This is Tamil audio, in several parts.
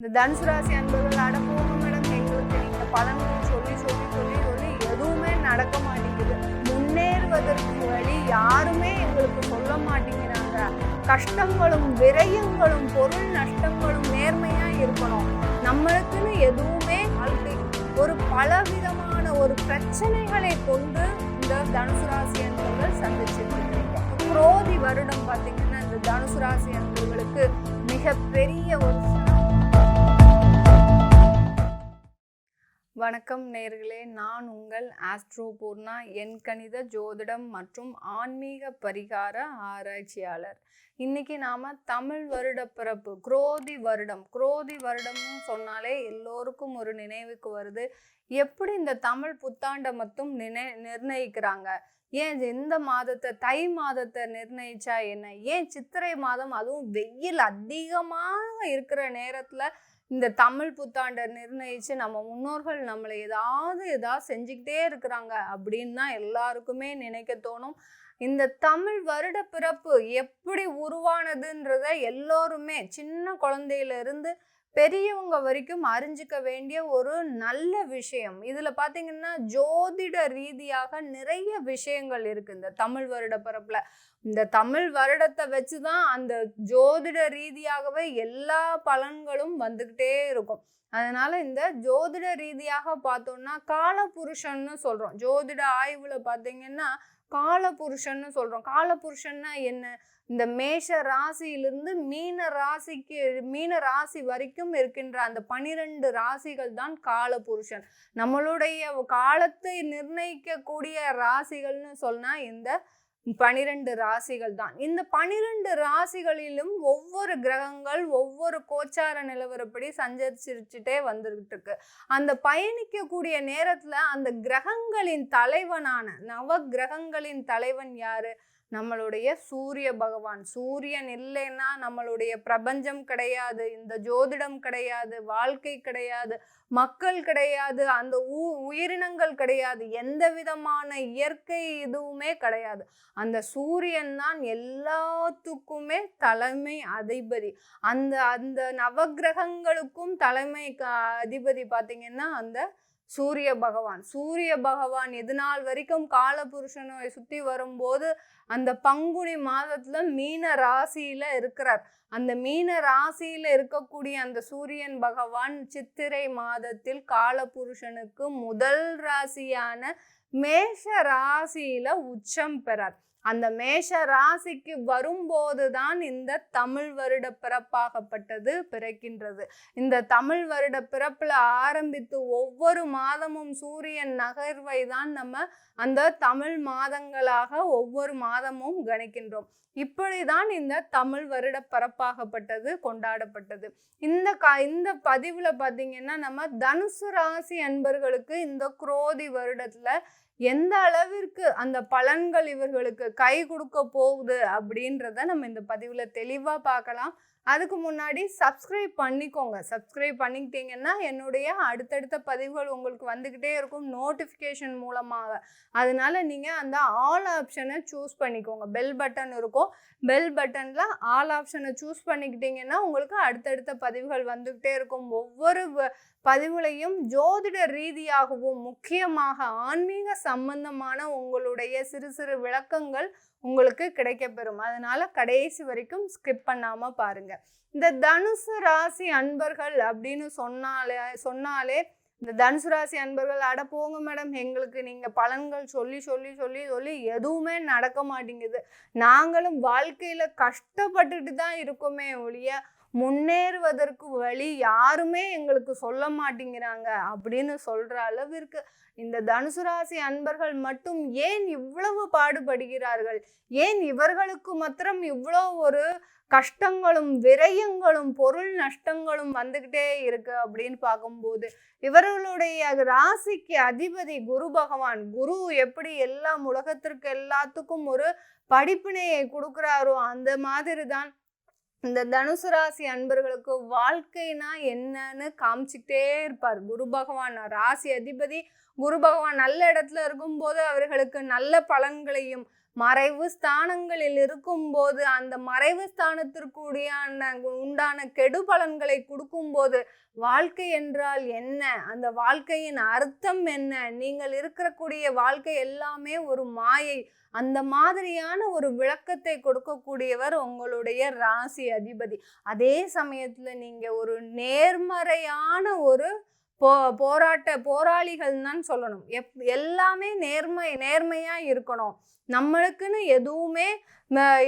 இந்த தனுசு ராசி அன்பர்கள் அடப்போங்க மேடம், எங்களுக்கு நீங்க பலன்கள் சொல்லி சொல்லி சொல்லி சொல்லி எதுவுமே நடக்க மாட்டேங்குது. முன்னேறுவதற்கு வழி யாருமே எங்களுக்கு சொல்ல மாட்டேங்கிறாங்க. கஷ்டங்களும் விரயங்களும் பொருள் நஷ்டங்களும் நேர்மையா இருக்கணும். நம்மளுக்குன்னு எதுவுமே வாழ்க்கை ஒரு பலவிதமான ஒரு பிரச்சனைகளை கொண்டு இந்த தனுசு ராசி அன்பர்கள் சந்திச்சுட்டு இருக்கீங்க. குரோதி வருடம் பார்த்தீங்கன்னா இந்த தனுசு ராசி அன்பர்களுக்கு மிகப்பெரிய ஒரு வணக்கம் நேயர்களே, நான் உங்கள் ஆஸ்ட்ரோ பூர்ணா, எண்கணித ஜோதிடம் மற்றும் ஆன்மீக பரிகார ஆராய்ச்சியாளர். இன்னைக்கு நாம தமிழ் வருட பிறப்பு குரோதி வருடம்னு சொன்னாலே எல்லோருக்கும் ஒரு நினைவுக்கு வருது. எப்படி இந்த தமிழ் புத்தாண்டை மட்டும் நிர்ணயிக்கிறாங்க? ஏன் இந்த மாதத்தை தை மாதத்தை நிர்ணயிச்சா என்ன? ஏன் சித்திரை மாதம் அதுவும் வெயில் அதிகமாக இருக்கிற நேரத்துல இந்த தமிழ் புத்தாண்டை நிர்ணயிச்சு நம்ம முன்னோர்கள் நம்மளை ஏதாவது செஞ்சுக்கிட்டே இருக்கிறாங்க அப்படின்னு தான் எல்லாருக்குமே நினைக்க தோணும். இந்த தமிழ் வருட பிறப்பு எப்படி உருவானதுன்றத எல்லோருமே சின்ன குழந்தையில இருந்து பெரியவங்க வரைக்கும் அறிஞ்சிக்க வேண்டிய ஒரு நல்ல விஷயம். இதுல பாத்தீங்கன்னா ஜோதிட ரீதியாக நிறைய விஷயங்கள் இருக்கு இந்த தமிழ் வருட பிறப்புல. இந்த தமிழ் வருடத்தை வச்சுதான் அந்த ஜோதிட ரீதியாகவே எல்லா பலன்களும் வந்துகிட்டே இருக்கும். அதனால இந்த ஜோதிட ரீதியாக பார்த்தோம்னா காலபுருஷன்னு சொல்றோம். ஜோதிட ஆய்வுல பாத்தீங்கன்னா காலபுருஷன்னு சொல்றோம். காலபுருஷன்னா என்ன? இந்த மேஷ ராசியிலிருந்து மீன ராசி வரைக்கும் இருக்கின்ற அந்த 12 ராசிகள் தான் காலபுருஷன். நம்மளுடைய காலத்தை நிர்ணயிக்கக்கூடிய ராசிகள்னு சொன்னா இந்த 12 ராசிகள் தான். இந்த 12 ராசிகளிலும் ஒவ்வொரு கிரகங்கள் ஒவ்வொரு கோச்சார நிலவரப்படி சஞ்சரிச்சுட்டே வந்துகிட்டு இருக்கு. அந்த பயணிக்கக்கூடிய நேரத்துல அந்த கிரகங்களின் தலைவனான நவ கிரகங்களின் தலைவன் யாரு? நம்மளுடைய சூரிய பகவான். சூரியன் இல்லைன்னா நம்மளுடைய பிரபஞ்சம் கிடையாது, இந்த ஜோதிடம் கிடையாது, வாழ்க்கை கிடையாது, மக்கள் கிடையாது, அந்த உயிரினங்கள் கிடையாது, எந்த விதமான இயற்கை இதுவுமே கிடையாது. அந்த சூரியன் தான் எல்லாத்துக்குமே தலைமை அதிபதி. அந்த அந்த நவகிரகங்களுக்கும் தலைமை அதிபதி பார்த்தீங்கன்னா அந்த சூரிய பகவான் இது நாள் வரைக்கும் காலபுருஷனை சுத்தி வரும்போது அந்த பங்குனி மாதத்துல மீன ராசியில இருக்கிறார். அந்த மீன ராசியில இருக்கக்கூடிய அந்த சூரியன் பகவான் சித்திரை மாதத்தில் காலபுருஷனுக்கு முதல் ராசியான மேஷ ராசியில உச்சம் பெறார். அந்த மேஷ ராசிக்கு வரும்போதுதான் இந்த தமிழ் வருட பிறப்பாகப்பட்டது பிறக்கின்றது. இந்த தமிழ் வருட பிறப்புல ஆரம்பித்து ஒவ்வொரு மாதமும் சூரியன் நகர்வை தான் நம்ம அந்த தமிழ் மாதங்களாக ஒவ்வொரு மாதமும் கணிக்கின்றோம். இப்படிதான் இந்த தமிழ் வருட பிறப்பாகப்பட்டது கொண்டாடப்பட்டது. இந்த பதிவுல பாத்தீங்கன்னா நம்ம தனுசு ராசி அன்பர்களுக்கு இந்த குரோதி வருடத்துல எந்த அளவிற்கு அந்த பலன்கள் இவர்களுக்கு கை கொடுக்க போகுது அப்படின்றத நம்ம இந்த பதிவுல தெளிவா பார்க்கலாம். அதுக்கு முன்னாடி சப்ஸ்கிரைப் பண்ணிக்கோங்க. சப்ஸ்கிரைப் பண்ணிக்கிட்டீங்கன்னா என்னுடைய அடுத்தடுத்த பதிவுகள் உங்களுக்கு வந்துக்கிட்டே இருக்கும் நோட்டிஃபிகேஷன் மூலமாக. அதனால நீங்கள் அந்த ஆல் ஆப்ஷனை சூஸ் பண்ணிக்கோங்க. பெல் பட்டன் இருக்கும், பெல் பட்டனில் ஆல் ஆப்ஷனை சூஸ் பண்ணிக்கிட்டீங்கன்னா உங்களுக்கு அடுத்தடுத்த பதிவுகள் வந்துக்கிட்டே இருக்கும். ஒவ்வொரு பதிவுலையும் ஜோதிட ரீதியாகவும் முக்கியமாக ஆன்மீக சம்பந்தமான உங்களுடைய சிறு சிறு விளக்கங்கள் உங்களுக்கு கிடைக்கப்பெறும். அதனால கடைசி வரைக்கும் ஸ்கிப் பண்ணாம பாருங்க. இந்த தனுசு ராசி அன்பர்கள் அப்படின்னு சொன்னாலே இந்த தனுசு ராசி அன்பர்கள் அடப்போங்க மேடம், எங்களுக்கு நீங்க பலன்கள் சொல்லி சொல்லி சொல்லி சொல்லி எதுவுமே நடக்க மாட்டேங்குது. நாங்களும் வாழ்க்கையில கஷ்டப்பட்டுட்டு தான் இருக்கோமே ஒழிய முன்னேறுவதற்கு வழி யாருமே எங்களுக்கு சொல்ல மாட்டேங்கிறாங்க அப்படின்னு சொல்ற அளவிற்கு இந்த தனுசு ராசி அன்பர்கள் மட்டும் ஏன் இவ்வளவு பாடுபடுகிறார்கள்? ஏன் இவர்களுக்கு மாத்திரம் இவ்வளோ ஒரு கஷ்டங்களும் விரயங்களும் பொருள் நஷ்டங்களும் வந்துகிட்டே இருக்கு அப்படின்னு பார்க்கும்போது இவர்களுடைய ராசிக்கு அதிபதி குரு பகவான். குரு எப்படி எல்லாம் உலகத்திற்கு எல்லாத்துக்கும் ஒரு படிப்பினையை கொடுக்குறாரோ அந்த மாதிரி தான் இந்த தனுசு ராசி அன்பர்களுக்கு வாழ்க்கைனா என்னன்னு காமிச்சுக்கிட்டே இருப்பார் குரு பகவான். ராசி அதிபதி குரு பகவான் நல்ல இடத்துல இருக்கும்போது அவர்களுக்கு நல்ல பலன்களையும், மறைவு ஸ்தானங்களில் இருக்கும்போது அந்த மறைவு ஸ்தானத்திற்குரிய உண்டான கெடு பலன்களை கொடுக்கும்போது வாழ்க்கை என்றால் என்ன, அந்த வாழ்க்கையின் அர்த்தம் என்ன, நீங்கள் இருக்கக்கூடிய வாழ்க்கை எல்லாமே ஒரு மாயை, அந்த மாதிரியான ஒரு விளக்கத்தை கொடுக்கக்கூடியவர் உங்களுடைய ராசி அதிபதி. அதே சமயத்துல நீங்க ஒரு நேர்மறையான ஒரு போராளிகள் தான் சொல்லணும். எல்லாமே நேர்மையா இருக்கணும். நம்மளுக்குன்னு எதுவுமே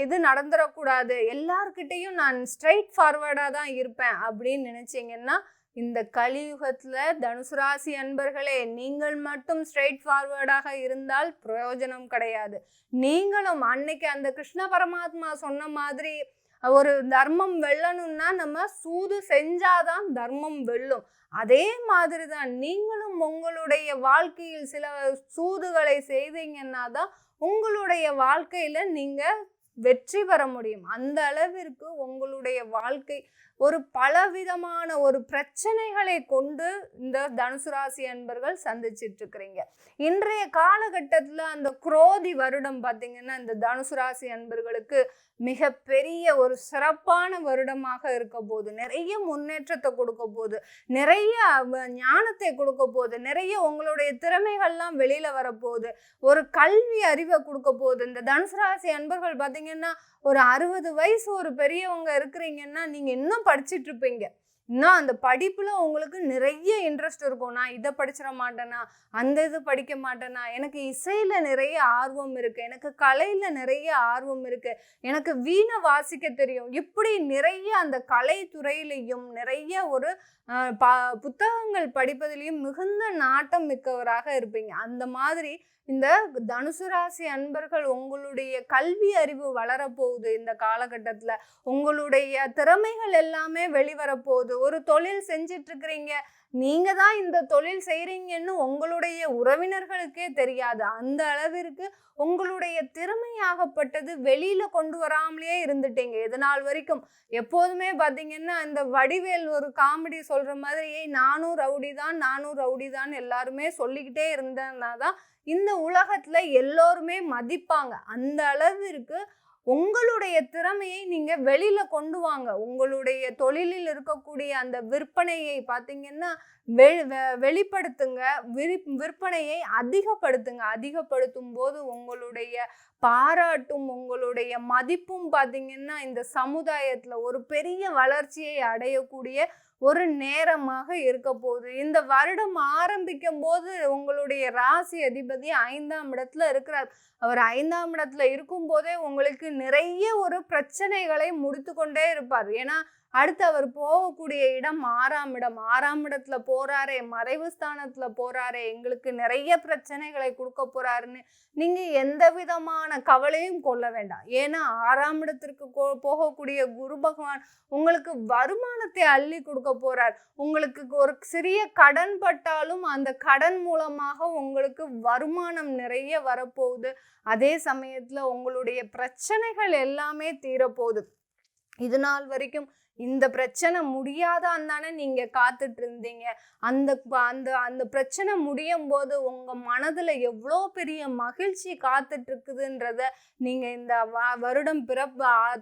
இது நடந்துடக்கூடாது, எல்லார்கிட்டையும் நான் ஸ்ட்ரைட் ஃபார்வர்டா தான் இருப்பேன் அப்படின்னு நினைச்சீங்கன்னா இந்த கலியுகத்துல தனுசு ராசி அன்பர்களே, நீங்கள் மட்டும் ஸ்ட்ரெயிட் ஃபார்வர்டாக இருந்தால் பிரயோஜனம் கிடையாது. நீங்களும் அன்னைக்கு அந்த கிருஷ்ண பரமாத்மா சொன்ன மாதிரி ஒரு தர்மம் வெல்லணும்னா நம்ம சூது செஞ்சாதான் தர்மம் வெல்லும். அதே மாதிரிதான் நீங்களும் உங்களுடைய வாழ்க்கையில் சில சூதுகளை செய்தீங்கன்னா தான் உங்களுடைய வாழ்க்கையில நீங்க வெற்றி பெற முடியும். அந்த அளவிற்கு உங்களுடைய வாழ்க்கை ஒரு பலவிதமான ஒரு பிரச்சனைகளை கொண்டு இந்த தனுசு ராசி அன்பர்கள் சந்திச்சிட்டு இருக்கிறீங்க. இன்றைய காலகட்டத்துல அந்த குரோதி வருடம் பார்த்தீங்கன்னா இந்த தனுசு ராசி அன்பர்களுக்கு மிக பெரிய ஒரு சிறப்பான வருடமாக இருக்க போகுது. நிறைய முன்னேற்றத்தை கொடுக்க போகுது, நிறைய ஞானத்தை கொடுக்க போகுது, நிறைய உங்களுடைய திறமைகள்லாம் வெளியில வரப்போகுது, ஒரு கல்வி அறிவை கொடுக்க போகுது. இந்த தனுசு ராசி அன்பர்கள் பார்த்தீங்கன்னா ஒரு 60 வயசு ஒரு பெரியவங்க இருக்கிறீங்கன்னா நீங்க இன்னும் படிச்சுட்டு இருப்பீங்க. இன்னும் அந்த படிப்புல உங்களுக்கு நிறைய இன்ட்ரெஸ்ட் இருக்கும். நான் இதை படிச்சிட மாட்டேனா, அந்த இது படிக்க மாட்டேனா, எனக்கு இசையில நிறைய ஆர்வம் இருக்கு, எனக்கு கலையில நிறைய ஆர்வம் இருக்கு, எனக்கு வீணை வாசிக்க தெரியும், இப்படி நிறைய அந்த கலை துறையிலையும் நிறைய ஒரு புத்தகங்கள் படிப்பதிலையும் மிகுந்த நாட்டம் மிக்கவராக இருப்பீங்க. அந்த மாதிரி இந்த தனுசு ராசி அன்பர்கள் உங்களுடைய கல்வி அறிவு வளரப்போகுது. இந்த காலகட்டத்துல உங்களுடைய திறமைகள் எல்லாமே வெளிவரப்போகுது. ஒரு தொழில் செஞ்சிட்டு இருக்கிறீங்க, நீங்க தான் இந்த தொழில் செய்றீங்கன்னு உங்களுடைய உறவினர்களுக்கே தெரியாது. அந்த அளவிற்கு உங்களுடைய திறமையாகப்பட்டது வெளியில கொண்டு வராமலே இருந்துட்டீங்க இது நாள் வரைக்கும். எப்போதுமே பாத்தீங்கன்னா இந்த வடிவேல் ஒரு காமெடி சொல்ற மாதிரி நானும் ரவுடி தான் எல்லாருமே சொல்லிக்கிட்டே இருந்தனாதான் இந்த உலகத்துல எல்லோருமே மதிப்பாங்க. அந்த அளவிற்கு உங்களுடைய திறமையை நீங்க வெளியில கொண்டு வாங்க. உங்களுடைய தொழிலில் இருக்கக்கூடிய அந்த விற்பனையை பார்த்தீங்கன்னா வெளிப்படுத்துங்க, விற்பனையை அதிகப்படுத்தும் போது உங்களுடைய பாராட்டும் உங்களுடைய மதிப்பும் பார்த்தீங்கன்னா இந்த சமுதாயத்துல ஒரு பெரிய வளர்ச்சியை அடையக்கூடிய ஒரு நேரமாக இருக்க போகுது. இந்த வருடம் ஆரம்பிக்கும் போது உங்களுடைய ராசி அதிபதி 5ஆம் இடத்துல இருக்கிறார். அவர் 5ஆம் இடத்துல இருக்கும் போதே உங்களுக்கு நிறைய ஒரு பிரச்சனைகளை முடித்து கொண்டே இருப்பார். ஏன்னா அடுத்து அவர் போகக்கூடிய இடம் 6ஆம் இடம். 6ஆம் இடத்துல போறாரே, மறைவு ஸ்தானத்துல போறாரே, எங்களுக்கு நிறைய பிரச்சனைகளை கொடுக்க போறாருன்னு நீங்க எந்த விதமான கவலையும் கொள்ள வேண்டாம். ஏன்னா 6ஆம் இடத்திற்கு போகக்கூடிய குரு பகவான் உங்களுக்கு வருமானத்தை அள்ளி கொடுக்க போறார். உங்களுக்கு ஒரு சிறிய கடன் பட்டாலும் அந்த கடன் மூலமாக உங்களுக்கு வருமானம் நிறைய வரப்போகுது. அதே சமயத்துல உங்களுடைய பிரச்சனைகள் எல்லாமே தீரப்போகுது. இது நாள் வரைக்கும் இந்த பிரச்சனை முடியாதான் தானே நீங்க காத்துட்டு இருந்தீங்க. அந்த அந்த அந்த பிரச்சனை முடியும் போது உங்க மனதுல எவ்வளோ பெரிய மகிழ்ச்சி காத்துட்டு இருக்குதுன்றத நீங்க இந்த வருடம்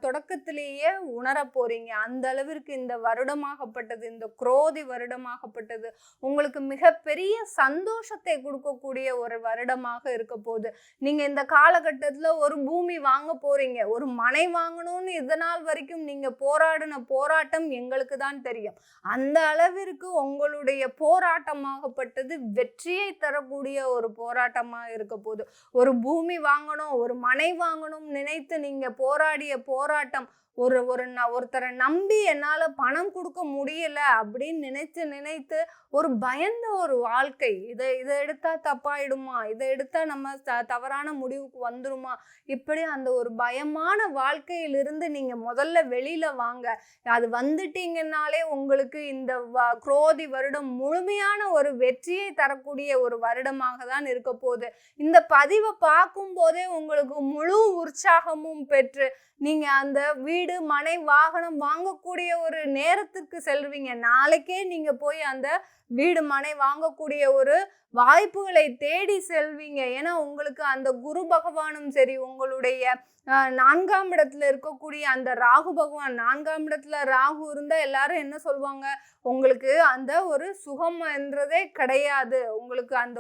தொடக்கத்திலேயே உணர போறீங்க. அந்த அளவிற்கு இந்த வருடமாகப்பட்டது, இந்த குரோதி வருடமாகப்பட்டது உங்களுக்கு மிகப்பெரிய சந்தோஷத்தை கொடுக்கக்கூடிய ஒரு வருடமாக இருக்க போகுது. நீங்க இந்த காலகட்டத்துல ஒரு பூமி வாங்க போறீங்க, ஒரு மனை வாங்கணும்னு இதனால் வரைக்கும் நீங்க போராடின போராட்டம் எங்களுக்கு தான் தெரியும். அந்த அளவிற்கு உங்களுடைய போராட்டமாகப்பட்டது வெற்றியை தரக்கூடிய ஒரு போராட்டமாக இருக்க போகுது. ஒரு பூமி வாங்கணும், ஒரு மனை வாங்கணும் நினைத்து நீங்க போராடிய போராட்டம் ஒருத்தரை நம்பி என்னால பணம் கொடுக்க முடியல அப்படின்னு நினைத்து ஒரு பயந்த ஒரு வாழ்க்கை, இதை எடுத்தா தப்பாயிடுமா, இதை எடுத்தா நம்ம தவறான முடிவுக்கு வந்துருமா, இப்படி அந்த ஒரு பயமான வாழ்க்கையிலிருந்து நீங்க முதல்ல வெளியில வாங்க. அது வந்துட்டீங்கன்னாலே உங்களுக்கு இந்த குரோதி வருடம் முழுமையான ஒரு வெற்றியை தரக்கூடிய ஒரு வருடமாக தான் இருக்க போகுது. இந்த பதிவை பார்க்கும் போதே உங்களுக்கு முழு உற்சாகமும் பெற்று நீங்க அந்த வீடியோ வீடு மனை வாகனம் வாங்கக்கூடிய ஒரு நேரத்துக்கு செல்வீங்க. நாளைக்கே நீங்க போய் அந்த வீடு மனை வாங்கக்கூடிய ஒரு வாய்ப்புகளை தேடி செல்வீங்க. ஏன்னா உங்களுக்கு அந்த குரு பகவானும் சரி, உங்களுடைய 4ஆம் இடத்துல இருக்கக்கூடிய அந்த ராகு பகவான், 4ஆம் இடத்துல ராகு இருந்தா எல்லாரும் என்ன சொல்லுவாங்க, உங்களுக்கு அந்த ஒரு சுகம் என்றதே கிடையாது, உங்களுக்கு அந்த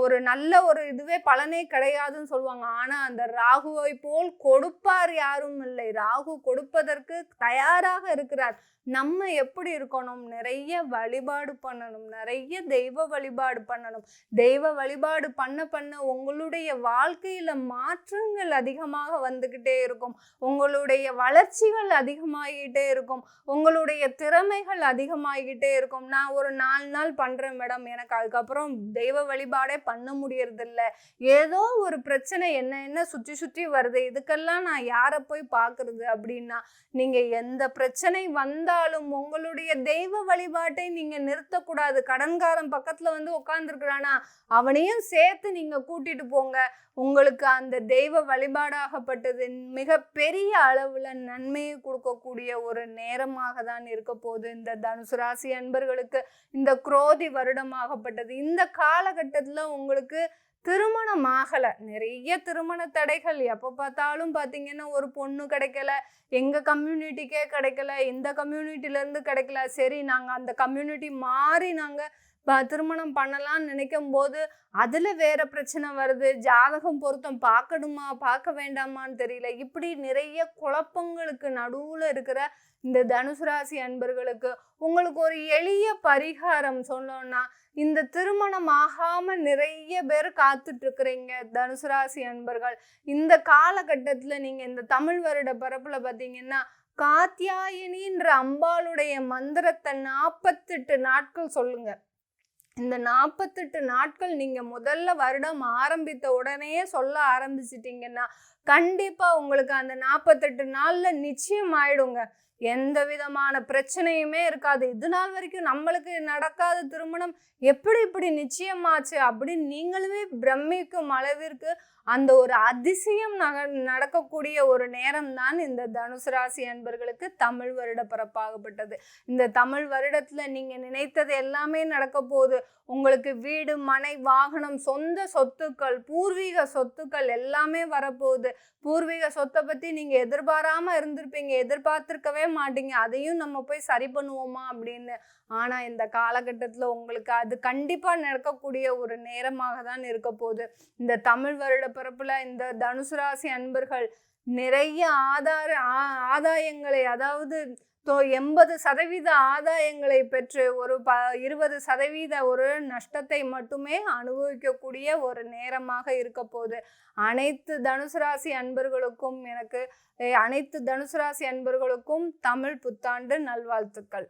ஒரு நல்ல ஒரு இதுவே பலனே கிடையாதுன்னு சொல்லுவாங்க. ஆனா அந்த ராகுவை போல் கொடுப்பார் யாரும் இல்லை. ராகு கொடுப்பதற்கு தயாராக இருக்கிறார். நம்ம எப்படி இருக்கணும், நிறைய வழிபாடு பண்ணணும், நிறைய தெய்வ வழிபாடு பண்ணணும். தெய்வ வழிபாடு பண்ண பண்ண உங்களுடைய வாழ்க்கையில மாற்றங்கள் அதிகமாக வந்துகிட்டே இருக்கும், உங்களுடைய வளர்ச்சிகள் அதிகமாகிட்டே இருக்கும், உங்களுடைய திறமைகள் அதிகமாகிட்டே இருக்கும். நான் ஒரு 4 நாள் பண்றேன் மேடம், எனக்கு அதுக்கப்புறம் தெய்வ வழிபாடே பண்ண முடியறதில்ல, ஏதோ ஒரு பிரச்சனை என்ன சுற்றி சுற்றி வருது, இதுக்கெல்லாம் நான் யாரை போய் பார்க்கறது அப்படின்னா, நீங்க எந்த பிரச்சனை வந்தாலும் உங்களுடைய தெய்வ வழிபாட்டை நீங்க நிறுத்தக்கூடாது. கடன்காரன் பக்கத்துல வந்து உட்கார்ந்துருக்கிறானா, அவனையும் சேர்த்து நீங்க கூட்டிட்டு போங்க. உங்களுக்கு அந்த தெய்வ வழிபாடாகப்பட்டது மிக பெரிய அளவுல நன்மையை கொடுக்கக்கூடிய ஒரு நேரமாக தான் இருக்க போகுது இந்த தனுசு ராசி அன்பர்களுக்கு. இந்த குரோதி வருடமாகப்பட்டது இந்த காலகட்டத்துல உங்களுக்கு திருமணம் ஆகல, நிறைய திருமண தடைகள், எப்ப பார்த்தாலும் பாத்தீங்கன்னா ஒரு பொண்ணு கிடைக்கல, எங்க கம்யூனிட்டிக்கே கிடைக்கல, இந்த கம்யூனிட்டில இருந்து கிடைக்கல, சரி நாங்க அந்த கம்யூனிட்டி மாறி நாங்க திருமணம் பண்ணலாம்னு நினைக்கும் போது அதுல வேற பிரச்சனை வருது, ஜாதகம் பொருத்தம் பார்க்கணுமா பார்க்க வேண்டாமான்னு தெரியல. இப்படி நிறைய குழப்பங்களுக்கு நடுவுல இருக்கிற இந்த தனுசு ராசி அன்பர்களுக்கு உங்களுக்கு ஒரு எளிய பரிகாரம் சொல்லணும்னா, இந்த திருமணம் ஆகாம நிறைய பேர் காத்துட்டு இருக்கிறீங்க தனுசு ராசி அன்பர்கள். இந்த காலகட்டத்துல நீங்க இந்த தமிழ் வருட பரப்புல பாத்தீங்கன்னா காத்தியாயினின்ற அம்பாளுடைய மந்திரத்தை 48 நாட்கள் சொல்லுங்க. இந்த 48 நாட்கள் நீங்க முதல்ல வருடம் ஆரம்பித்த உடனே சொல்ல ஆரம்பிச்சிட்டீங்கன்னா கண்டிப்பா உங்களுக்கு அந்த 48 நாள்ல நிச்சயம் ஆயிடுங்க. எந்த விதமான பிரச்சனையுமே இருக்காது. இது நாள் வரைக்கும் நம்மளுக்கு நடக்காத திருமணம் எப்படி இப்படி நிச்சயமாச்சு அப்படின்னு நீங்களுமே பிரமிக்கும் அளவிற்கு அந்த ஒரு அதிசயம் நடக்கக்கூடிய ஒரு நேரம் தான் இந்த தனுசு ராசி அன்பர்களுக்கு தமிழ் வருட பிறப்பாகப்பட்டது. இந்த தமிழ் வருடத்துல நீங்க நினைத்தது எல்லாமே நடக்க போகுது. உங்களுக்கு வீடு மனை வாகனம் சொந்த சொத்துக்கள் பூர்வீக சொத்துக்கள் எல்லாமே வரப்போகுது. பூர்வீக சொத்தை பத்தி நீங்க எதிர்பாராம இருந்திருப்பீங்க, எதிர்பார்த்திருக்கவே மாட்டீங்க, அதையும் நம்ம போய் சரி பண்ணுவோமா அப்படின்னு. ஆனா இந்த காலகட்டத்துல உங்களுக்கு அது கண்டிப்பா நடக்கக்கூடிய ஒரு நேரமாக தான் இருக்க போகுது. இந்த தமிழ் வருட பிறப்புல இந்த தனுசு ராசி அன்பர்கள் நிறைய ஆதாயங்களை, அதாவது 80% ஆதாயங்களை பெற்று ஒரு 20% ஒரு நஷ்டத்தை மட்டுமே அனுபவிக்கக்கூடிய ஒரு நேரமாக இருக்க போகுது. அனைத்து தனுசு ராசி அன்பர்களுக்கும் அனைத்து தனுசு ராசி அன்பர்களுக்கும் தமிழ் புத்தாண்டு நல்வாழ்த்துக்கள்.